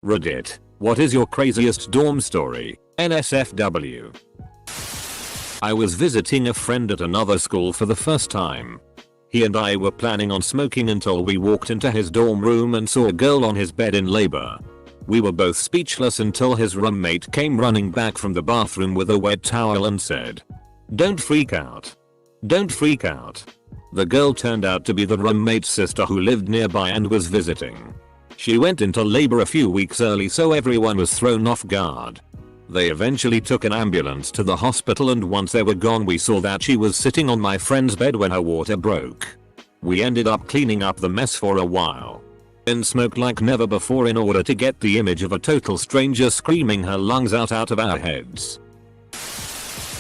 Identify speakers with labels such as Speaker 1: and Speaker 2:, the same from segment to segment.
Speaker 1: Reddit, what is your craziest dorm story? NSFW. I was visiting a friend at another school for the first time. He and I were planning on smoking until we walked into his dorm room and saw a girl on his bed in labor. We were both speechless until his roommate came running back from the bathroom with a wet towel and said, "Don't freak out. Don't freak out." The girl turned out to be the roommate's sister who lived nearby and was visiting. She went into labor a few weeks early, so everyone was thrown off guard. They eventually took an ambulance to the hospital, and once they were gone we saw that she was sitting on my friend's bed when her water broke. We ended up cleaning up the mess for a while and smoked like never before in order to get the image of a total stranger screaming her lungs out of our heads.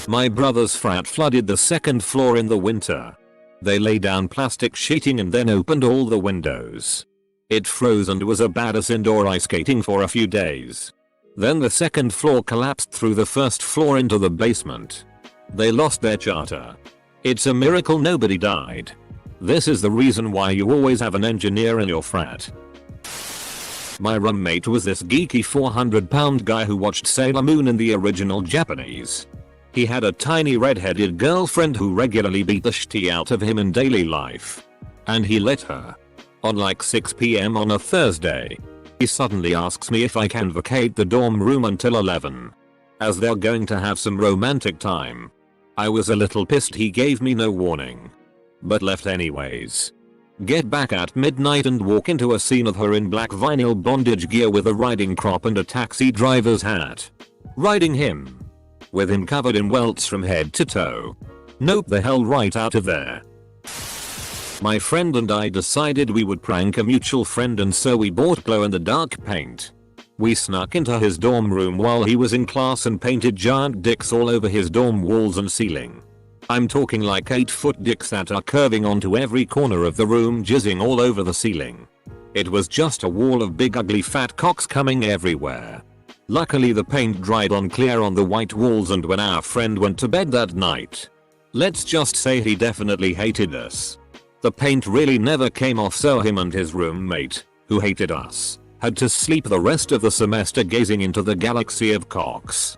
Speaker 1: My brother's frat flooded the second floor in the winter. They laid down plastic sheeting and then opened all the windows. It froze and was a badass indoor ice skating for a few days. Then the second floor collapsed through the first floor into the basement. They lost their charter. It's a miracle nobody died. This is the reason why you always have an engineer in your frat. My roommate was this geeky 400-pound guy who watched Sailor Moon in the original Japanese. He had a tiny red-headed girlfriend who regularly beat the shit out of him in daily life. And he let her. On like 6 PM on a Thursday. He suddenly asks me if I can vacate the dorm room until 11. As they're going to have some romantic time. I was a little pissed he gave me no warning. But left anyways. Get back at midnight and walk into a scene of her in black vinyl bondage gear with a riding crop and a taxi driver's hat. Riding him. With him covered in welts from head to toe. Nope, the hell right out of there. My friend and I decided we would prank a mutual friend, and so we bought glow-in-the-dark paint. We snuck into his dorm room while he was in class and painted giant dicks all over his dorm walls and ceiling. I'm talking like 8-foot dicks that are curving onto every corner of the room, jizzing all over the ceiling. It was just a wall of big ugly fat cocks coming everywhere. Luckily the paint dried on clear on the white walls, and when our friend went to bed that night, let's just say he definitely hated us. The paint really never came off, so him and his roommate, who hated us, had to sleep the rest of the semester gazing into the galaxy of cocks.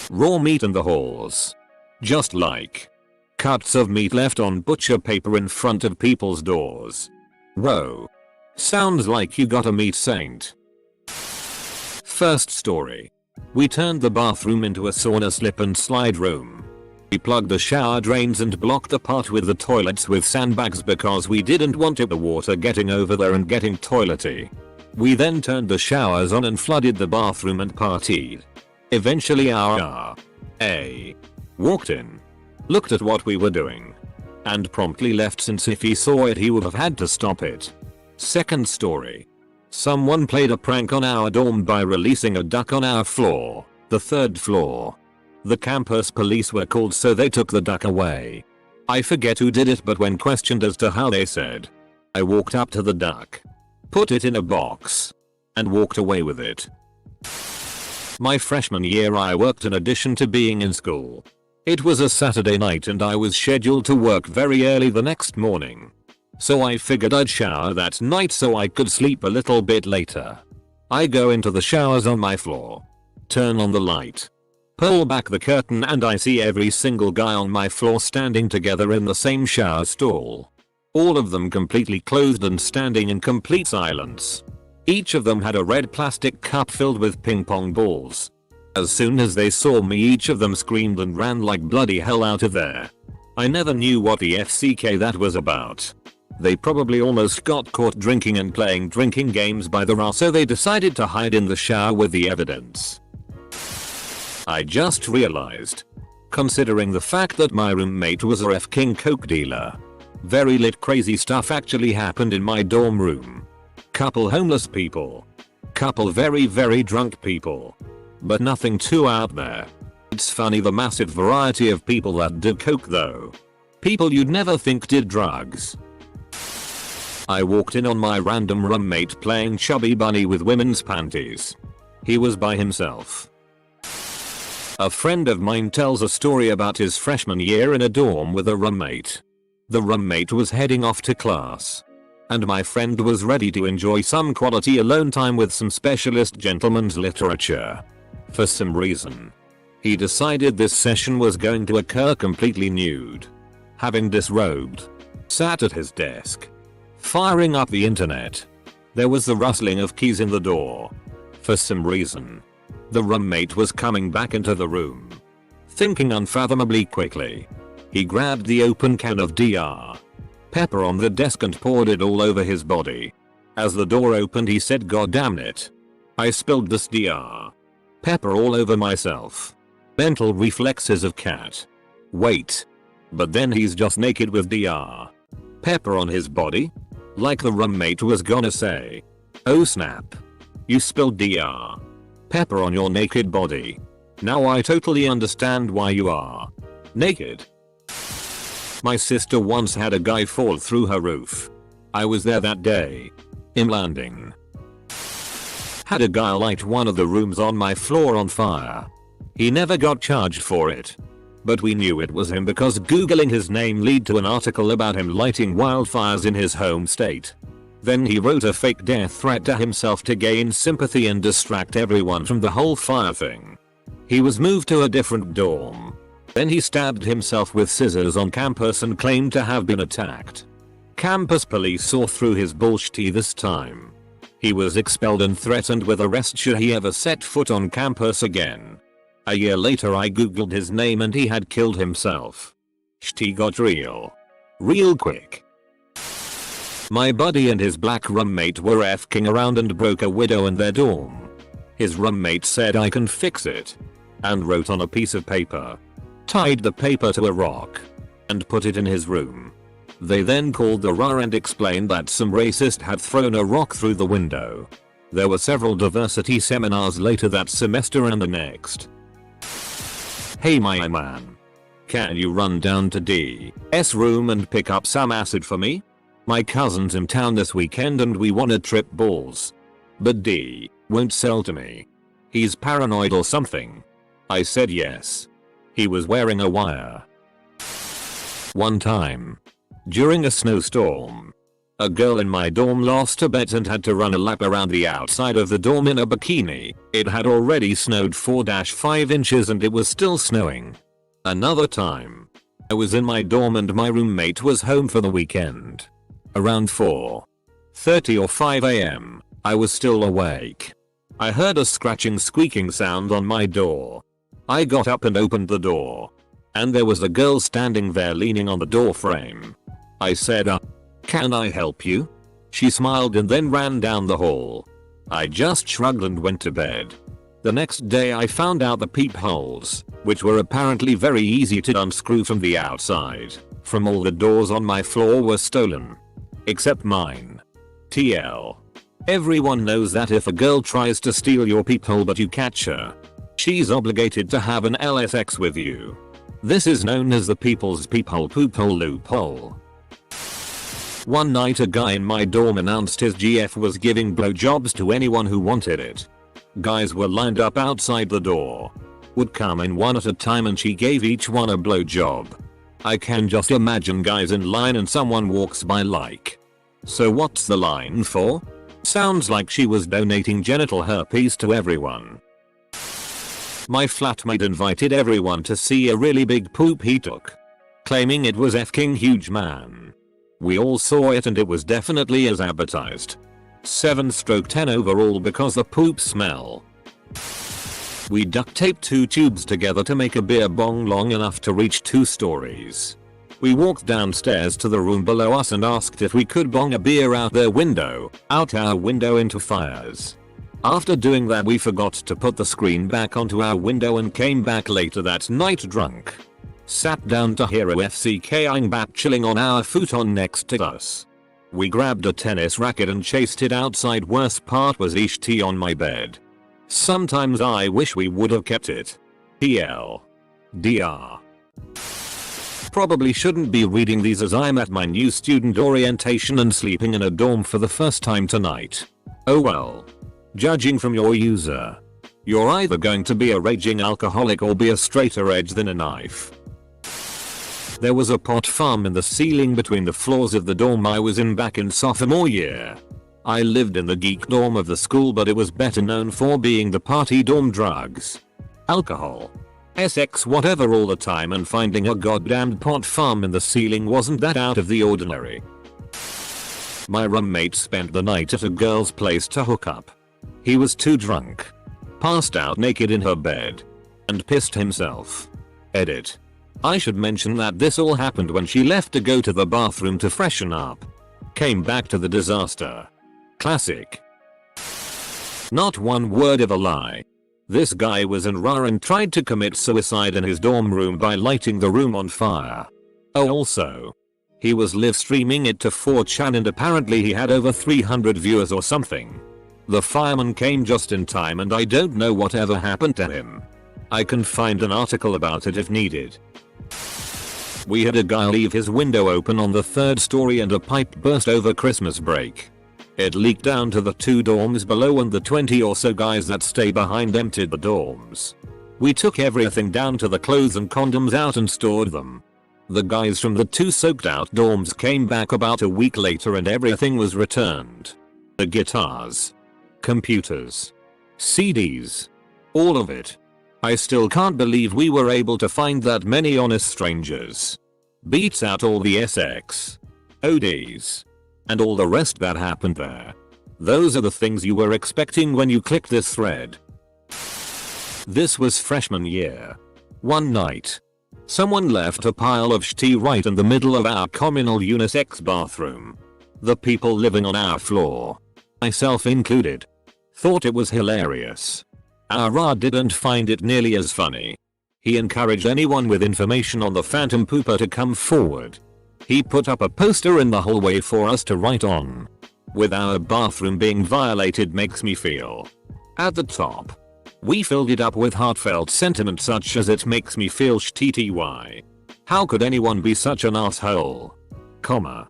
Speaker 1: Raw meat in the halls. Just like cuts of meat left on butcher paper in front of people's doors. Whoa. Sounds like you got a meat saint. First story. We turned the bathroom into a sauna slip and slide room. We plugged the shower drains and blocked the part with the toilets with sandbags because we didn't want the water getting over there and getting toilety. We then turned the showers on and flooded the bathroom and partied. Eventually our RA walked in, looked at what we were doing, and promptly left, since if he saw it he would have had to stop it. Second story. Someone played a prank on our dorm by releasing a duck on our floor, the third floor. The campus police were called, so they took the duck away. I forget who did it, but when questioned as to how, they said, "I walked up to the duck, put it in a box, and walked away with it." My freshman year I worked in addition to being in school. It was a Saturday night and I was scheduled to work very early the next morning. So I figured I'd shower that night so I could sleep a little bit later. I go into the showers on my floor, turn on the light, pull back the curtain, and I see every single guy on my floor standing together in the same shower stall. All of them completely clothed and standing in complete silence. Each of them had a red plastic cup filled with ping pong balls. As soon as they saw me, each of them screamed and ran like bloody hell out of there. I never knew what the FCK that was about. They probably almost got caught drinking and playing drinking games by the hour, so they decided to hide in the shower with the evidence. I just realized, considering the fact that my roommate was a F-King coke dealer, very lit crazy stuff actually happened in my dorm room. Couple homeless people. Couple very drunk people. But nothing too out there. It's funny the massive variety of people that did coke though. People you'd never think did drugs. I walked in on my random roommate playing Chubby Bunny with women's panties. He was by himself. A friend of mine tells a story about his freshman year in a dorm with a roommate. The roommate was heading off to class. and my friend was ready to enjoy some quality alone time with some specialist gentleman's literature. For some reason, he decided this session was going to occur completely nude. Having disrobed, sat at his desk, firing up the internet. There was the rustling of keys in the door. For some reason, the roommate was coming back into the room. Thinking unfathomably quickly, he grabbed the open can of Dr. Pepper on the desk and poured it all over his body. As the door opened, he said, "God damn it. I spilled this Dr. Pepper all over myself." Mental reflexes of cat. Wait. But then he's just naked with Dr. Pepper on his body? Like the roommate was gonna say. Oh snap. You spilled Dr. Pepper on your naked body. Now I totally understand why you are naked. My sister once had a guy fall through her roof. I was there that day. In landing. Had a guy light one of the rooms on my floor on fire. He never got charged for it. But we knew it was him because googling his name led to an article about him lighting wildfires in his home state. Then he wrote a fake death threat to himself to gain sympathy and distract everyone from the whole fire thing. He was moved to a different dorm. Then he stabbed himself with scissors on campus and claimed to have been attacked. Campus police saw through his bullshit this time. He was expelled and threatened with arrest should he ever set foot on campus again. A year later I googled his name and he had killed himself. Shit got real quick. My buddy and his black roommate were f***ing around and broke a window in their dorm. His roommate said, "I can fix it," and wrote on a piece of paper, tied the paper to a rock, and put it in his room. They then called the RA and explained that some racist had thrown a rock through the window. There were several diversity seminars later that semester and the next. "Hey my man. Can you run down to D's room and pick up some acid for me? My cousin's in town this weekend and we wanna trip balls. But D won't sell to me. He's paranoid or something." I said yes. He was wearing a wire. One time, during a snowstorm, a girl in my dorm lost her bet and had to run a lap around the outside of the dorm in a bikini. It had already snowed 4-5 inches and it was still snowing. Another time, I was in my dorm and my roommate was home for the weekend. Around 4:30 or 5 AM, I was still awake. I heard a scratching, squeaking sound on my door. I got up and opened the door. And there was a girl standing there leaning on the door frame. I said, "Can I help you?" She smiled and then ran down the hall. I just shrugged and went to bed. The next day I found out the peepholes, which were apparently very easy to unscrew from the outside, from all the doors on my floor were stolen. Except mine. TL. Everyone knows that if a girl tries to steal your peephole but you catch her, she's obligated to have an LSX with you. This is known as the people's peephole poophole loophole. One night a guy in my dorm announced his GF was giving blowjobs to anyone who wanted it. Guys were lined up outside the door. Would come in one at a time and she gave each one a blowjob. I can just imagine guys in line and someone walks by like, "So what's the line for?" Sounds like she was donating genital herpes to everyone. My flatmate invited everyone to see a really big poop he took, claiming it was f***ing huge, man. We all saw it and it was definitely as advertised. 7/10 overall because the poop smell. We duct taped 2 tubes together to make a beer bong long enough to reach 2 stories. We walked downstairs to the room below us and asked if we could bong a beer out our window into fires. After doing that we forgot to put the screen back onto our window and came back later that night drunk. Sat down to hear a FCKing bap chilling on our futon next to us. We grabbed a tennis racket and chased it outside. Worst part was each tea on my bed. Sometimes I wish we would have kept it. TL. DR. Probably shouldn't be reading these as I'm at my new student orientation and sleeping in a dorm for the first time tonight. Oh well. Judging from your user, you're either going to be a raging alcoholic or be a straighter edge than a knife. There was a pot farm in the ceiling between the floors of the dorm I was in back in sophomore year. I lived in the geek dorm of the school, but it was better known for being the party dorm. Drugs, alcohol, sex, whatever all the time, and finding a goddamned pot farm in the ceiling wasn't that out of the ordinary. My roommate spent the night at a girl's place to hook up. He was too drunk, passed out naked in her bed, and pissed himself. Edit. I should mention that this all happened when she left to go to the bathroom to freshen up. Came back to the disaster. Classic. Not one word of a lie. This guy was in RA and tried to commit suicide in his dorm room by lighting the room on fire. Oh, also, he was live streaming it to 4chan and apparently he had over 300 viewers or something. The fireman came just in time and I don't know whatever happened to him. I can find an article about it if needed. We had a guy leave his window open on the 3rd story and a pipe burst over Christmas break. It leaked down to the 2 dorms below and the 20 or so guys that stay behind emptied the dorms. We took everything down to the clothes and condoms out and stored them. The guys from the 2 soaked out dorms came back about a week later and everything was returned. The guitars, computers, CDs, all of it. I still can't believe we were able to find that many honest strangers. Beats out all the SX, ODs, and all the rest that happened there. Those are the things you were expecting when you clicked this thread. This was freshman year. One night, someone left a pile of shit right in the middle of our communal unisex bathroom. The people living on our floor, myself included, thought it was hilarious. Our RA didn't find it nearly as funny. He encouraged anyone with information on the Phantom Pooper to come forward. He put up a poster in the hallway for us to write on. With our bathroom being violated makes me feel. At the top, we filled it up with heartfelt sentiment such as it makes me feel shitty. How could anyone be such an asshole? Comma.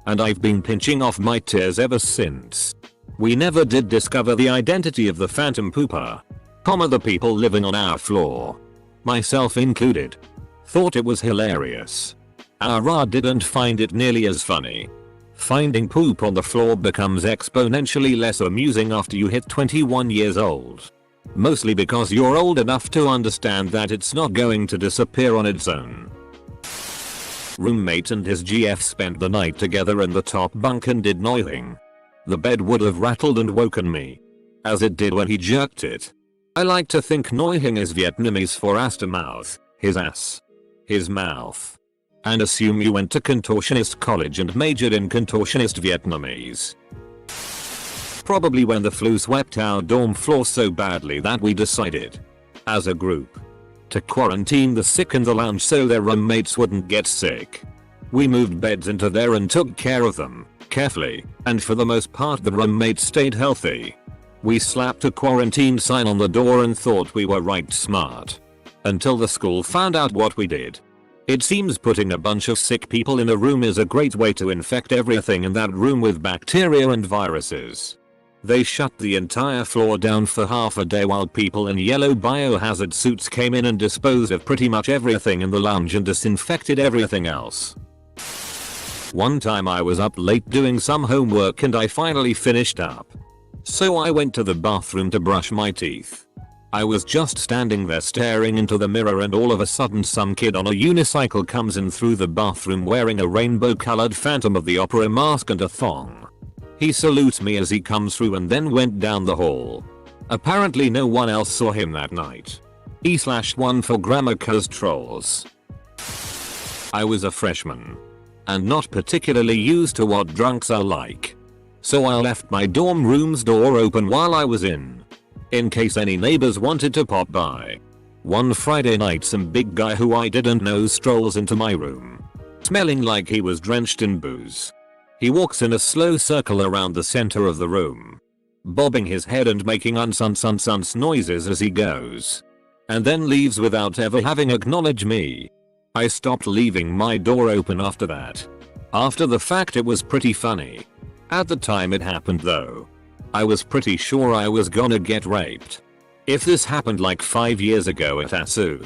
Speaker 1: And I've been pinching off my tears ever since. We never did discover the identity of the Phantom Pooper. Comma, the people living on our floor, myself included, thought it was hilarious. Our RA didn't find it nearly as funny. Finding poop on the floor becomes exponentially less amusing after you hit 21 years old. Mostly because you're old enough to understand that it's not going to disappear on its own. Roommate and his GF spent the night together in the top bunk and did nothing. The bed would have rattled and woken me, as it did when he jerked it. I like to think noihing is Vietnamese for ass to mouth, his ass, his mouth, and assume you went to contortionist college and majored in contortionist Vietnamese. Probably when the flu swept our dorm floor so badly that we decided, as a group, to quarantine the sick in the lounge so their roommates wouldn't get sick. We moved beds into there and took care of them, carefully, and for the most part the roommates stayed healthy. We slapped a quarantine sign on the door and thought we were right smart. Until the school found out what we did. It seems putting a bunch of sick people in a room is a great way to infect everything in that room with bacteria and viruses. They shut the entire floor down for half a day while people in yellow biohazard suits came in and disposed of pretty much everything in the lounge and disinfected everything else. One time I was up late doing some homework and I finally finished up. So I went to the bathroom to brush my teeth. I was just standing there staring into the mirror and all of a sudden some kid on a unicycle comes in through the bathroom wearing a rainbow colored Phantom of the Opera mask and a thong. He salutes me as he comes through and then went down the hall. Apparently no one else saw him that night. E/1 for grammar cause trolls. I was a freshman and not particularly used to what drunks are like. So I left my dorm room's door open while I was in case any neighbors wanted to pop by. One Friday night some big guy who I didn't know strolls into my room, smelling like he was drenched in booze. He walks in a slow circle around the center of the room, bobbing his head and making uns noises as he goes, and then leaves without ever having acknowledged me. I stopped leaving my door open after that. After the fact it was pretty funny. At the time it happened though, I was pretty sure I was gonna get raped. If this happened like 5 years ago at ASU.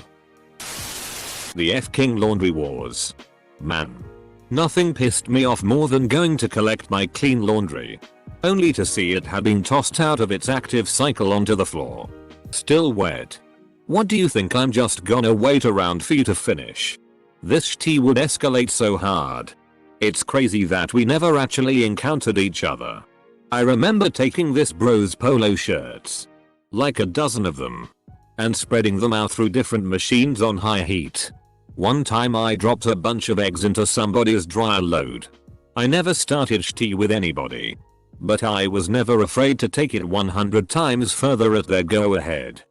Speaker 1: The F-King Laundry Wars. Man. Nothing pissed me off more than going to collect my clean laundry, only to see it had been tossed out of its active cycle onto the floor. Still wet. What do you think, I'm just gonna wait around for you to finish? This tea would escalate so hard. It's crazy that we never actually encountered each other. I remember taking this bro's polo shirts, like a dozen of them, and spreading them out through different machines on high heat. One time I dropped a bunch of eggs into somebody's dryer load. I never started tea with anybody, but I was never afraid to take it 100 times further at their go ahead.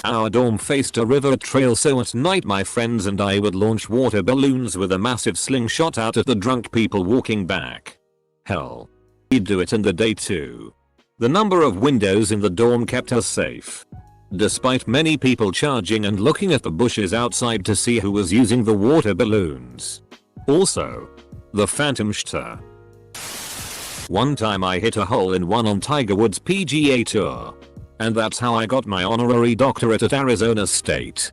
Speaker 1: Our dorm faced a river trail, so at night my friends and I would launch water balloons with a massive slingshot out at the drunk people walking back. Hell, we'd do it in the day too. The number of windows in the dorm kept us safe, despite many people charging and looking at the bushes outside to see who was using the water balloons. Also, the Phantom Shtter. One time I hit a hole in one on Tiger Woods' PGA Tour, and that's how I got my honorary doctorate at Arizona State.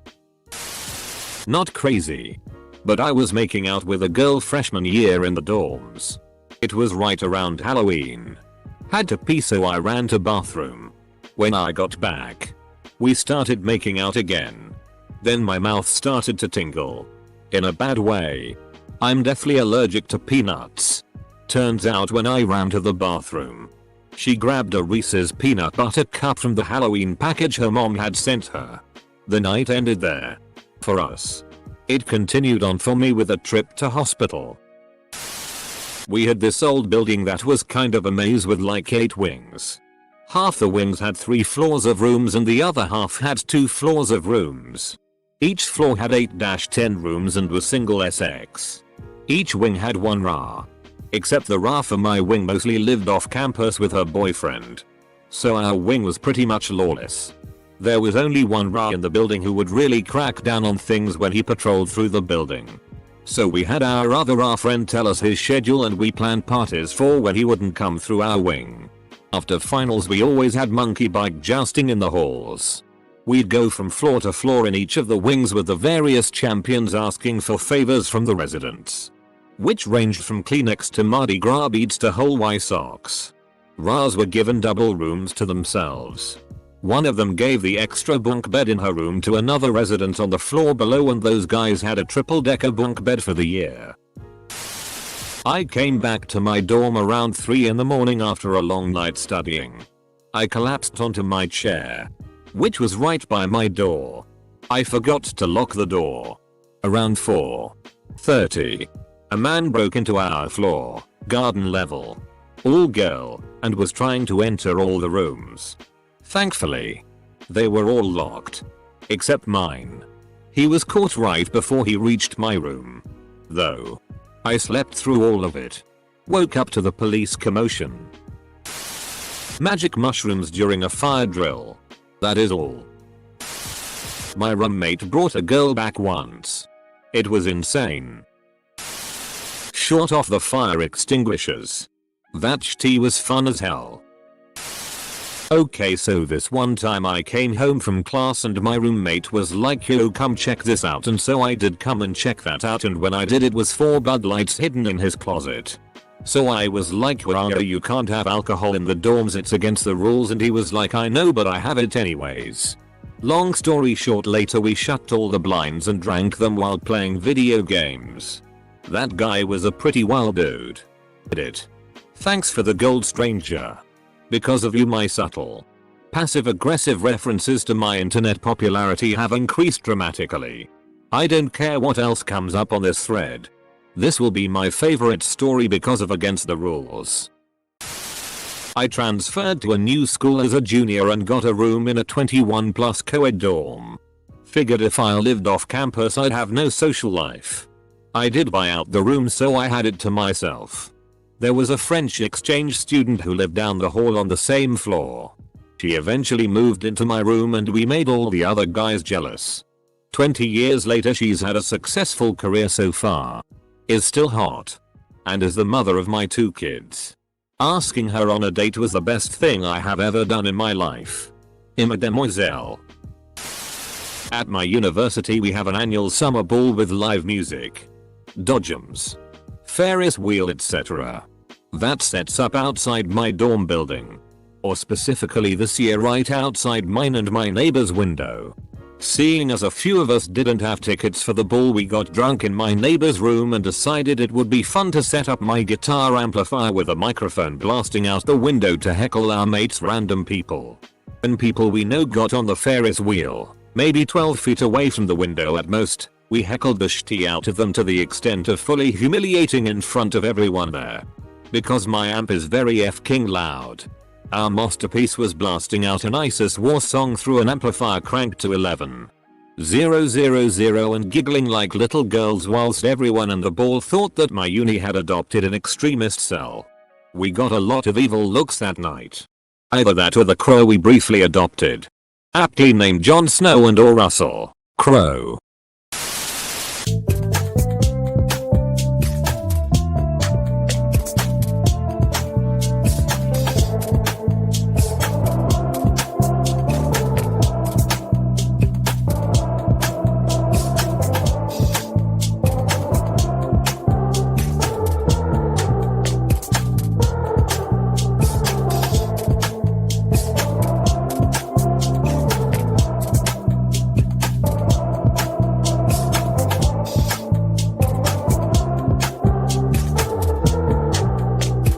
Speaker 1: Not crazy, but I was making out with a girl freshman year in the dorms. It was right around Halloween. Had to pee, so I ran to bathroom. When I got back, we started making out again. Then my mouth started to tingle. In a bad way. I'm deathly allergic to peanuts. Turns out when I ran to the bathroom, she grabbed a Reese's peanut butter cup from the Halloween package her mom had sent her. The night ended there. For us. It continued on for me with a trip to hospital. We had this old building that was kind of a maze with like 8 wings. Half the wings had 3 floors of rooms and the other half had 2 floors of rooms. Each floor had 8-10 rooms and was single SX. Each wing had 1 RA. Except the RA for my wing mostly lived off campus with her boyfriend. So our wing was pretty much lawless. There was only 1 RA in the building who would really crack down on things when he patrolled through the building. So we had our other RA friend tell us his schedule and we planned parties for when he wouldn't come through our wing. After finals we always had monkey bike jousting in the halls. We'd go from floor to floor in each of the wings with the various champions asking for favors from the residents, which ranged from Kleenex to Mardi Gras beads to whole Y socks. RAs were given double rooms to themselves. One of them gave the extra bunk bed in her room to another resident on the floor below, and those guys had a triple-decker bunk bed for the year. I came back to my dorm around 3 in the morning after a long night studying. I collapsed onto my chair, which was right by my door. I forgot to lock the door. Around 4:30, a man broke into our floor, garden level, all girl, and was trying to enter all the rooms. Thankfully, they were all locked, except mine. He was caught right before he reached my room, though. I slept through all of it. Woke up to the police commotion. Magic mushrooms during a fire drill. That is all. My roommate brought a girl back once. It was insane. Short off the fire extinguishers. That tea was fun as hell. Okay, so this one time I came home from class and my roommate was like, yo, come check this out, and so I did come and check that out, and when I did it was 4 Bud Lights hidden in his closet. So I was like, well, you can't have alcohol in the dorms, it's against the rules, and he was like, I know but I have it anyways. Long story short, later we shut all the blinds and drank them while playing video games. That guy was a pretty wild dude. Thanks for the gold, stranger. Because of you my subtle, passive-aggressive references to my internet popularity have increased dramatically. I don't care what else comes up on this thread. This will be my favorite story because of Against the Rules. I transferred to a new school as a junior and got a room in a 21+ co-ed dorm. Figured if I lived off campus I'd have no social life. I did buy out the room so I had it to myself. There was a French exchange student who lived down the hall on the same floor. She eventually moved into my room and we made all the other guys jealous. 20 years later she's had a successful career so far, is still hot, and is the mother of my 2 kids. Asking her on a date was the best thing I have ever done in my life. Mademoiselle. At my university we have an annual summer ball with live music. dodgems, Ferris wheel, etc. That sets up outside my dorm building. Or specifically this year right outside mine and my neighbor's window. Seeing as a few of us didn't have tickets for the ball, we got drunk in my neighbor's room and decided it would be fun to set up my guitar amplifier with a microphone blasting out the window to heckle our mates, random people. And people we know got on the Ferris wheel, maybe 12 feet away from the window at most. We heckled the shit out of them to the extent of fully humiliating in front of everyone there. Because my amp is very f-king loud. Our masterpiece was blasting out an ISIS war song through an amplifier cranked to 11,000 and giggling like little girls whilst everyone in the ball thought that my uni had adopted an extremist cell. We got a lot of evil looks that night. Either that or the crow we briefly adopted. Aptly named Jon Snow and or Russell Crowe.